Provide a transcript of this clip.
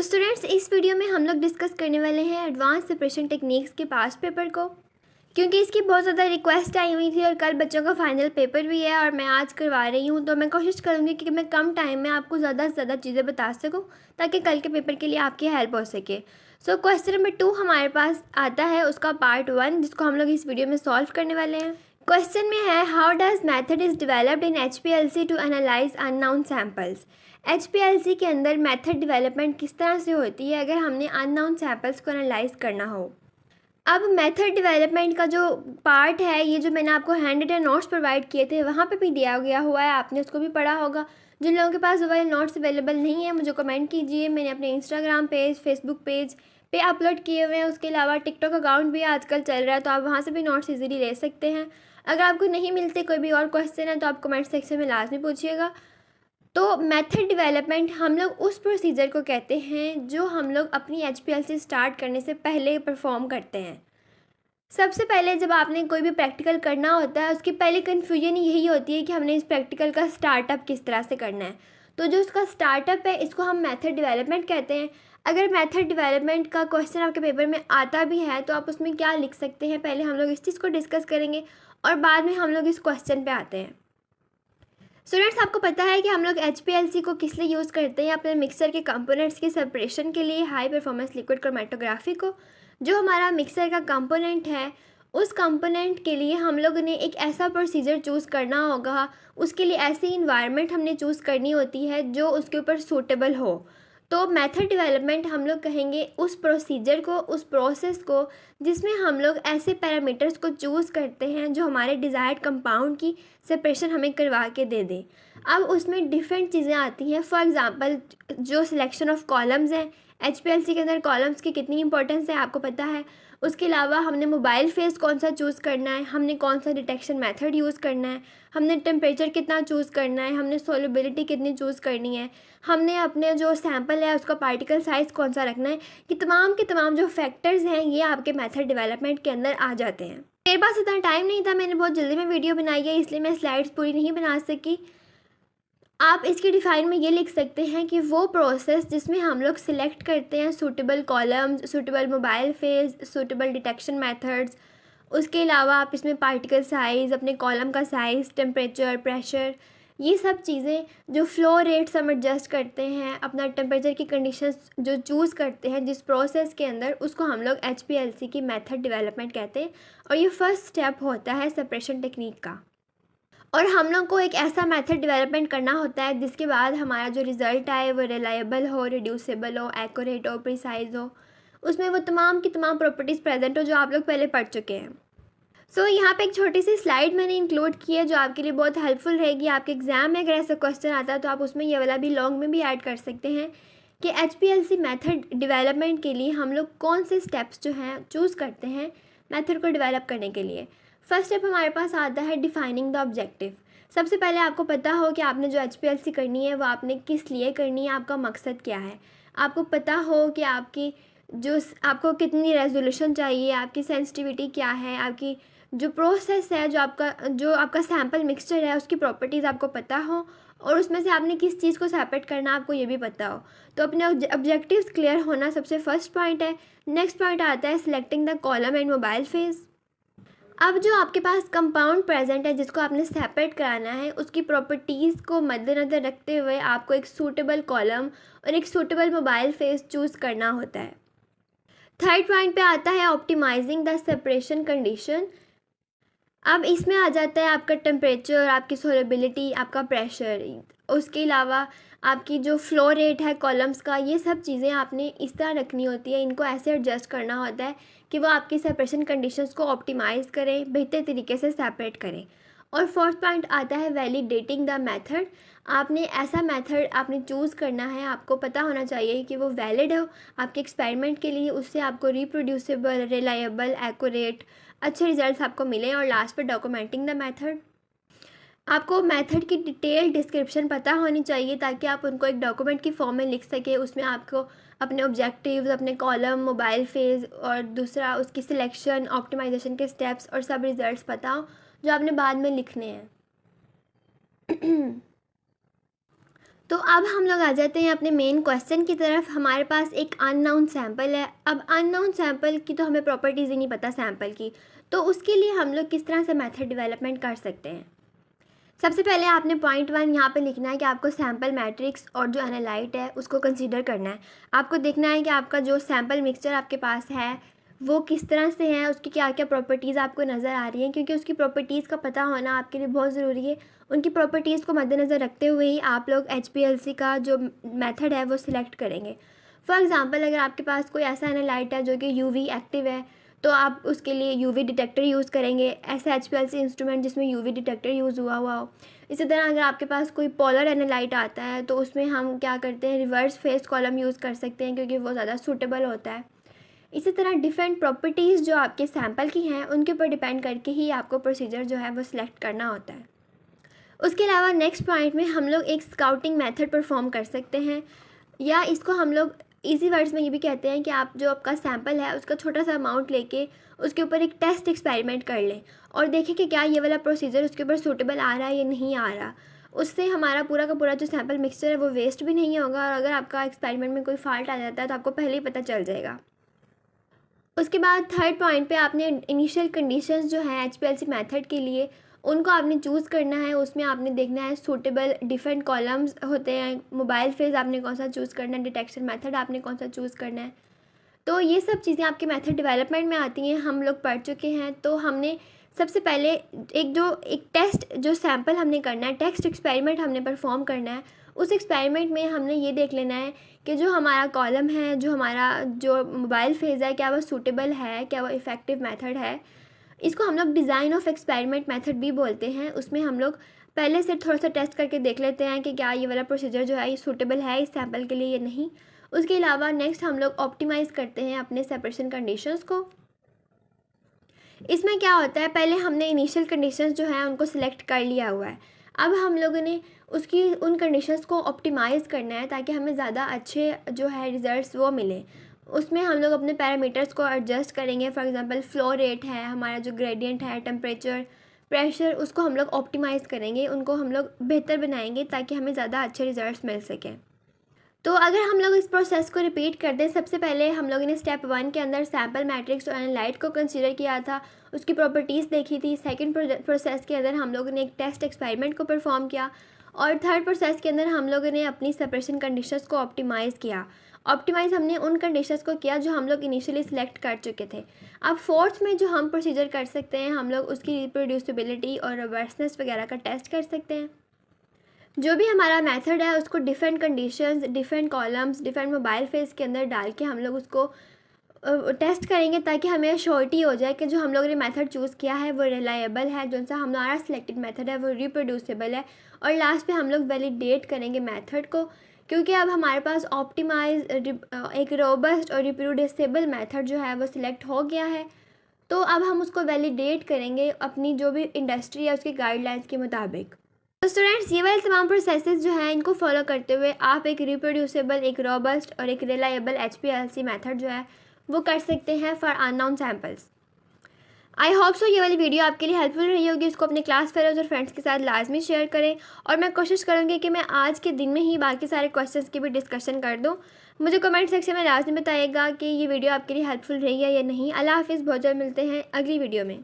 तो स्टूडेंट्स, इस वीडियो में हम लोग डिस्कस करने वाले हैं एडवांस सेपरेशन टेक्निक्स के पास्ट पेपर को, क्योंकि इसकी बहुत ज़्यादा रिक्वेस्ट आई हुई थी और कल बच्चों का फाइनल पेपर भी है और मैं आज करवा रही हूँ। तो मैं कोशिश करूँगी कि मैं कम टाइम में आपको ज़्यादा से ज़्यादा चीज़ें बता सकूँ ताकि कल के पेपर के लिए आपकी हेल्प हो सके। सो क्वेश्चन नंबर 2 हमारे पास आता है, उसका पार्ट 1, जिसको हम लोग इस वीडियो में सॉल्व करने वाले हैं। क्वेश्चन में है, how does method is developed in HPLC to analyse unknown samples. HPLC के अंदर मेथड डेवलपमेंट किस तरह से होती है अगर हमने अननोन सैम्पल्स को एनालाइज करना हो। अब मेथड डेवलपमेंट का जो पार्ट है, ये जो मैंने आपको हैंड रिटन नोट्स प्रोवाइड किए थे वहाँ पे भी दिया गया हुआ है, आपने उसको भी पढ़ा होगा। जिन लोगों के पास वो वाले नोट्स अवेलेबल नहीं है मुझे कमेंट कीजिए, मैंने अपने इंस्टाग्राम पेज, फेसबुक पेज पे अपलोड किए हुए हैं। उसके अलावा टिकटॉक अकाउंट भी आजकल चल रहा है, तो आप वहाँ से भी नोट्स ईजीली ले सकते हैं। अगर आपको नहीं मिलते, कोई भी और क्वेश्चन है तो आप कमेंट सेक्शन में लाजमी पूछिएगा। तो मेथड डेवलपमेंट हम लोग उस प्रोसीजर को कहते हैं जो हम लोग अपनी HPLC स्टार्ट करने से पहले परफॉर्म करते हैं। सबसे पहले जब आपने कोई भी प्रैक्टिकल करना होता है, उसकी पहले कन्फ्यूजन यही होती है कि हमने इस प्रैक्टिकल का स्टार्टअप किस तरह से करना है। तो जो उसका स्टार्टअप है, इसको हम मेथड डेवलपमेंट कहते हैं। अगर मेथड डेवलपमेंट का क्वेश्चन आपके पेपर में आता भी है तो आप उसमें क्या लिख सकते हैं, पहले हम लोग इस चीज़ को डिस्कस करेंगे और बाद में हम लोग इस क्वेश्चन पे आते हैं। स्टूडेंट्स, आपको पता है कि हम लोग HPLC को किस लिए यूज़ करते हैं? अपने मिक्सर के कंपोनेंट्स की सेपरेशन के लिए, हाई परफॉर्मेंस लिक्विड क्रोमेटोग्राफी को। जो हमारा मिक्सर का कंपोनेंट है, उस कंपोनेंट के लिए हम लोग ने एक ऐसा प्रोसीजर चूज़ करना होगा, उसके लिए ऐसी इन्वायरमेंट हमने चूज़ करनी होती है जो उसके ऊपर सूटेबल हो। तो मेथड डेवलपमेंट हम लोग कहेंगे उस प्रोसीजर को, उस प्रोसेस को, जिसमें हम लोग ऐसे पैरामीटर्स को चूज़ करते हैं जो हमारे डिज़ायर्ड कंपाउंड की सेपरेशन हमें करवा के दे दें। अब उसमें डिफरेंट चीज़ें आती हैं। फॉर एग्ज़ाम्पल, जो सिलेक्शन ऑफ कॉलम्स हैं, HPLC के अंदर कॉलम्स की कितनी इंपॉर्टेंस है आपको पता है। उसके अलावा हमने मोबाइल फेस कौन सा चूज़ करना है, हमने कौन सा डिटेक्शन मेथड यूज़ करना है, हमने टेम्परेचर कितना चूज़ करना है, हमने सोलबिलिटी कितनी चूज़ करनी है, हमने अपने जो सैम्पल है उसका पार्टिकल साइज़ कौन सा रखना है। कि तमाम के तमाम जो फैक्टर्स हैं ये आपके मेथड डेवलपमेंट के अंदर आ जाते हैं। मेरे पास इतना टाइम नहीं था, मैंने बहुत जल्दी में वीडियो बनाई है, इसलिए मैं स्लाइड्स पूरी नहीं बना सकी। आप इसके डिफ़ाइन में ये लिख सकते हैं कि वो प्रोसेस जिसमें हम लोग सिलेक्ट करते हैं suitable columns, suitable mobile face, suitable detection methods. उसके अलावा आप इसमें पार्टिकल साइज़, अपने कॉलम का साइज़, टेम्परेचर, प्रेशर, ये सब चीज़ें, जो फ्लो रेट्स हम एडजस्ट करते हैं, अपना टेम्परेचर की कंडीशंस जो चूज़ करते हैं जिस प्रोसेस के अंदर, उसको हम लोग HPLC की मेथड डेवलपमेंट कहते हैं। और ये फर्स्ट स्टेप होता है सेपरेशन टेक्निक का। और हम लोग को एक ऐसा मेथड डेवलपमेंट करना होता है जिसके बाद हमारा जो रिज़ल्ट आए वो रिलायबल हो, रिड्यूसेबल हो, एक्यूरेट हो, प्रिसाइज हो, उसमें वो तमाम की तमाम प्रॉपर्टीज़ प्रेजेंट हो जो आप लोग पहले पढ़ चुके हैं। सो यहाँ पे एक छोटी सी स्लाइड मैंने इंक्लूड की है जो आपके लिए बहुत हेल्पफुल रहेगी। आपके एग्ज़ाम में अगर ऐसा क्वेश्चन आता है तो आप उसमें ये वाला भी लॉन्ग में भी ऐड कर सकते हैं कि HPLC मेथड डेवलपमेंट के लिए हम लोग कौन से स्टेप्स जो हैं चूज़ करते हैं मेथड को डेवलप करने के लिए। फर्स्ट स्टेप हमारे पास आता है डिफाइनिंग द ऑब्जेक्टिव। सबसे पहले आपको पता हो कि आपने जो HPLC करनी है वो आपने किस लिए करनी है, आपका मकसद क्या है। आपको पता हो कि आपकी आपको कितनी रेजोल्यूशन चाहिए, आपकी सेंसिटिविटी क्या है, आपकी जो प्रोसेस है, जो आपका सैम्पल मिक्सचर है उसकी प्रॉपर्टीज़ आपको पता हो और उसमें से आपने किस चीज़ को सेपरेट करना आपको ये भी पता हो। तो अपने ऑब्जेक्टिव्स क्लियर होना सबसे फर्स्ट पॉइंट है। नेक्स्ट पॉइंट आता है selecting the column and mobile phase. अब जो आपके पास कंपाउंड प्रेजेंट है जिसको आपने सेपरेट कराना है, उसकी प्रॉपर्टीज़ को मद्देनज़र रखते हुए आपको एक सूटेबल कॉलम और एक सूटेबल मोबाइल फेस चूज़ करना होता है। थर्ड पॉइंट पे आता है ऑप्टिमाइजिंग द सेपरेशन कंडीशन। अब इसमें आ जाता है आपका टेम्परेचर, आपकी सोलेबिलिटी, आपका प्रेशर, उसके अलावा आपकी जो फ्लो रेट है कॉलम्स का, ये सब चीज़ें आपने इस तरह रखनी होती है, इनको ऐसे एडजस्ट करना होता है कि वो आपकी सेपरेशन कंडीशंस को ऑप्टिमाइज़ करें, बेहतर तरीके से सेपरेट करें। और फोर्थ पॉइंट आता है वैलिडेटिंग द मेथड। आपने ऐसा मेथड आपने चूज़ करना है, आपको पता होना चाहिए कि वो वैलिड हो आपके एक्सपेरिमेंट के लिए, उससे आपको रिप्रोड्यूसिबल, रिलायबल, एक्यूरेट अच्छे रिजल्ट्स आपको मिलें। और लास्ट पे डॉक्यूमेंटिंग द मेथड। आपको मेथड की डिटेल डिस्क्रिप्शन पता होनी चाहिए ताकि आप उनको एक डॉक्यूमेंट की फॉर्म में लिख सके। उसमें आपको अपने ऑब्जेक्टिव्स, अपने कॉलम, मोबाइल फेज और दूसरा उसकी सिलेक्शन, ऑप्टिमाइजेशन के स्टेप्स और सब रिजल्ट्स पता हो जो आपने बाद में लिखने हैं। तो अब हम लोग आ जाते हैं अपने मेन क्वेश्चन की तरफ। हमारे पास एक अननाउन सैम्पल है। अब अननाउन सैम्पल की तो हमें प्रॉपर्टीज़ ही नहीं पता सैम्पल की, तो उसके लिए हम लोग किस तरह से मेथड डेवलपमेंट कर सकते हैं। सबसे पहले आपने पॉइंट 1 यहाँ पे लिखना है कि आपको सैम्पल मैट्रिक्स और जो एनालाइट है उसको कंसीडर करना है। आपको देखना है कि आपका जो सैम्पल मिक्सचर आपके पास है वो किस तरह से है, उसकी क्या क्या प्रॉपर्टीज़ आपको नज़र आ रही हैं, क्योंकि उसकी प्रॉपर्टीज़ का पता होना आपके लिए बहुत ज़रूरी है। उनकी प्रॉपर्टीज़ को मद्देनज़र रखते हुए ही आप लोग HPLC का जो मेथड है वो सिलेक्ट करेंगे। फॉर एग्ज़ाम्पल, अगर आपके पास कोई ऐसा एनालाइट है जो कि UV एक्टिव है, तो आप उसके लिए UV डिटेक्टर यूज़ करेंगे, ऐसा HPLC इंस्ट्रूमेंट जिसमें UV डिटेक्टर यूज़ हुआ हो। इसी तरह अगर आपके पास कोई पोलर एनालाइट आता है तो उसमें हम क्या करते हैं, रिवर्स फेस कॉलम यूज़ कर सकते हैं, क्योंकि वो ज़्यादा सूटेबल होता है। इसी तरह डिफरेंट प्रॉपर्टीज़ जो आपके सैम्पल की हैं उनके ऊपर डिपेंड करके ही आपको प्रोसीजर जो है वो सिलेक्ट करना होता है। उसके अलावा नेक्स्ट पॉइंट में हम लोग एक स्काउटिंग मेथड परफॉर्म कर सकते हैं, या इसको हम लोग इजी वर्ड्स में ये भी कहते हैं कि आप जो आपका सैम्पल है उसका छोटा सा अमाउंट लेके उसके ऊपर एक टेस्ट एक्सपेरिमेंट कर लें और देखें कि क्या ये वाला प्रोसीजर उसके ऊपर सूटेबल आ रहा है या नहीं आ रहा। उससे हमारा पूरा का पूरा जो सैम्पल मिक्सचर है वो वेस्ट भी नहीं होगा, और अगर आपका एक्सपेरिमेंट में कोई फॉल्ट आ जाता है तो आपको पहले ही पता चल जाएगा। उसके बाद थर्ड पॉइंट पे आपने इनिशियल कंडीशंस जो है HPLC मेथड के लिए उनको आपने चूज़ करना है। उसमें आपने देखना है सूटेबल डिफरेंट कॉलम्स होते हैं, मोबाइल फेज आपने कौन सा चूज़ करना है, डिटेक्शन मेथड आपने कौन सा चूज़ करना है। तो ये सब चीज़ें आपके मेथड डेवलपमेंट में आती हैं, हम लोग पढ़ चुके हैं। तो हमने सबसे पहले एक टेस्ट जो सैम्पल हमने करना है, टेस्ट एक्सपेरिमेंट हमने परफॉर्म करना है। उस एक्सपेरिमेंट में हमने ये देख लेना है कि जो हमारा कॉलम है, जो हमारा जो मोबाइल फेज़ है, क्या वह सूटेबल है, क्या वह इफ़ेक्टिव मेथड है। इसको हम लोग डिज़ाइन ऑफ एक्सपेरिमेंट मेथड भी बोलते हैं। उसमें हम लोग पहले से थोड़ा सा टेस्ट करके देख लेते हैं कि क्या ये वाला प्रोसीजर जो है ये सूटेबल है इस सैम्पल के लिए या नहीं। उसके अलावा नेक्स्ट हम लोग ऑप्टिमाइज़ करते हैं अपने सेपरेशन कंडीशंस को। इसमें क्या होता है, पहले हमने इनिशियल कंडीशंस जो हैं उनको सिलेक्ट कर लिया हुआ है। अब हम लोगों ने उन कंडीशंस को ऑप्टिमाइज़ करना है ताकि हमें ज़्यादा अच्छे जो है रिज़ल्ट्स वो मिले। उसमें हम लोग अपने पैरामीटर्स को एडजस्ट करेंगे। फॉर एग्जांपल फ्लो रेट है, हमारा जो ग्रेडियंट है, टेम्परेचर, प्रेशर, उसको हम लोग ऑप्टिमाइज़ करेंगे, उनको हम लोग बेहतर बनाएंगे ताकि हमें ज़्यादा अच्छे रिज़ल्ट्स मिल सकें। तो अगर हम लोग इस प्रोसेस को रिपीट कर दें, सबसे पहले हम लोगों ने स्टेप 1 के अंदर सैम्पल मैट्रिक्स और एनालाइट को कंसीडर किया था, उसकी प्रॉपर्टीज़ देखी थी। सेकंड प्रोसेस के अंदर हम लोगों ने एक टेस्ट एक्सपेरिमेंट को परफॉर्म किया, और थर्ड प्रोसेस के अंदर हम लोगों ने अपनी सेपरेशन कंडीशंस को ऑप्टिमाइज़ किया। ऑप्टिमाइज़ हमने उन कंडीशंस को किया जो हम लोग इनिशियली सिलेक्ट कर चुके थे। अब फोर्थ में जो हम प्रोसीजर कर सकते हैं, हम लोग उसकी रिप्रोड्यूसिबिलिटी और रोबस्टनेस वगैरह का टेस्ट कर सकते हैं। जो भी हमारा मेथड है उसको different conditions, different columns, different mobile face के अंदर डाल के हम लोग उसको टेस्ट करेंगे ताकि हमें श्योरिटी हो जाए कि जो हम लोगों ने मेथड चूज़ किया है वो रिलायबल है, जो सा हमारा सिलेक्टेड मेथड है वो रिप्रोड्यूसिबल है। और लास्ट पे हम लोग वैलिडेट करेंगे मेथड को, क्योंकि अब हमारे पास ऑप्टिमाइज एक रोबस्ट और रिप्रोड्यूसिबल मेथड जो है वो सिलेक्ट हो गया है। तो अब हम उसको वैलिडेट करेंगे अपनी जो भी इंडस्ट्री है उसकी गाइडलाइंस के मुताबिक। तो स्टूडेंट्स, ये वाले तमाम प्रोसेसेस जो हैं इनको फॉलो करते हुए आप एक रिप्रोड्यूसिबल, एक रोबस्ट और एक रिलायबल HPLC मेथड जो है वो कर सकते हैं for unknown samples. I hope so ये वाली वीडियो आपके लिए हेल्पफुल रही होगी। इसको अपने क्लास फेलोज और फ्रेंड्स के साथ लाजमी शेयर करें, और मैं कोशिश करूँगी कि मैं आज के दिन में ही बाकी सारे क्वेश्चंस की भी डिस्कशन कर दूँ। मुझे कमेंट सेक्शन में लाजमी बताइएगा कि ये वीडियो आपके लिए हेल्पफुल रही है या नहीं। अल्लाह हाफिज़, बहुत जल्द मिलते हैं अगली वीडियो में।